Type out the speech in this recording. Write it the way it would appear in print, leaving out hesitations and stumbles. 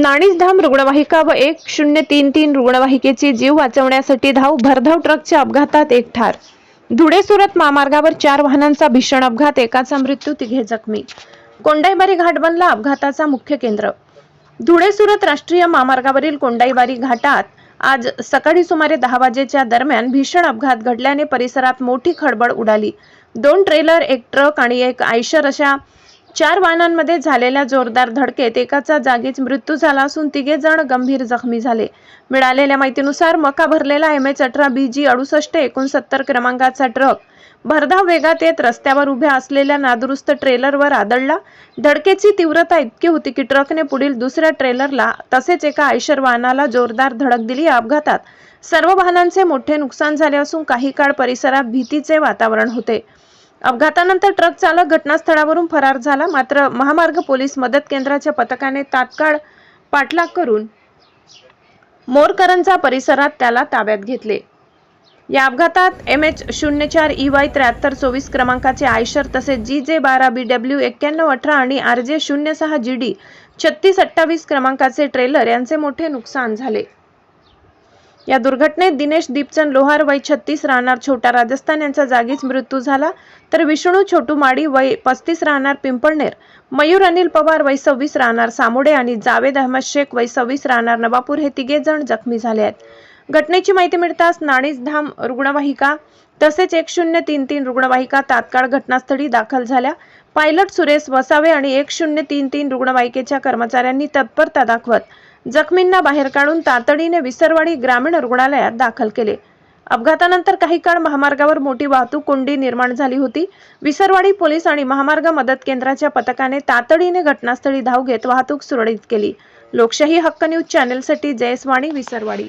नाणीसधाम रुग्णवाहिका व 1033 रुग्णवाहिकेची जीव वाचवण्यासाठी भरधाव ट्रकच्या अपघातात एक ठार। धुळे सुरत महामार्गावर 4 वाहनांचा भीषण अपघात, एकाचा मृत्यू, 3 जखमी। कोंडाईबारी घाट बनला अपघाताचा मुख्य केंद्र। धुळे सुरत राष्ट्रीय महामार्गावरील कोंडाईबारी घाटात आज सकाळी सुमारे 10 वाजेच्या दरम्यान भीषण अपघात घडल्याने परिसरात मोठी खळबळ उडाली। 2 ट्रेलर, 1 ट्रक आणि 1 आयशर अशा 4 वाहनांमध्ये झालेल्या जोरदार धडकेत एकाचा जागीच मृत्यू झाला असून 3 जण गंभीर जखमी झाले। मिळालेल्या माहितीनुसार मका भरलेला MH18 BG 6869 क्रमांकाचा ट्रक भरधाव वेगात येत रस्त्यावर उभ्या असलेल्या नादुरुस्त ट्रेलरवर आदळला। धडकेची तीव्रता इतकी होती की ट्रकने पुढील दुसऱ्या ट्रेलरला तसेच एका आयशर वाहनाला जोरदार धडक दिली। या अपघातात सर्व वाहनांचे मोठे नुकसान झाले असून काही काळ परिसरात भीतीचे वातावरण होते। अपघातानंतर ट्रक चालक घटनास्थळावरून फरार झाला, मात्र महामार्ग पोलीस मदत केंद्राच्या पथकाने तात्काळ पाठलाग करून मोरकरंजा परिसरात त्याला ताब्यात घेतले। या अपघातात MH04 EY 7324 क्रमांकाचे आयशर तसेच GJ12 BW 9118 आणि RJ06 GD 3628 क्रमांकाचे ट्रेलर यांचे मोठे नुकसान झाले। या दुर्घटनेत दिनेश दीपचंद लोहार वय 36 राहणार छोटा राजस्थान यांचा जागीच मृत्यू झाला, तर विष्णू छोटू माडी वय 35 राहणार पिंपळनेर, मयूर अनिल पवार वय 26 राहणार सामोडे आणि जावेद अहमद शेख वय 26 राहणार नवापूर हे 3 जण जखमी झाले आहेत। घटनेची माहिती मिळताच नाणीसधाम रुग्णवाहिका तसेच 1033 रुग्णवाहिका तात्काळ घटनास्थळी दाखल झाल्या। पायलट सुरेश वसावे आणि 1033 रुग्णवाहिकेच्या कर्मचाऱ्यांनी तत्परता दाखवत जखमींना बाहेर काढून तातडीने विसरवाडी ग्रामीण रुग्णालयात दाखल केले। अपघातानंतर काही काळ महामार्गावर मोठी वाहतूक कोंडी निर्माण झाली होती। विसरवाडी पोलीस आणि महामार्ग मदत केंद्राच्या पथकाने तातडीने घटनास्थळी धाव घेत वाहतूक सुरळीत केली। लोकशाही हक्क न्यूज चॅनलसाठी जयस्वाणी, विसरवाडी।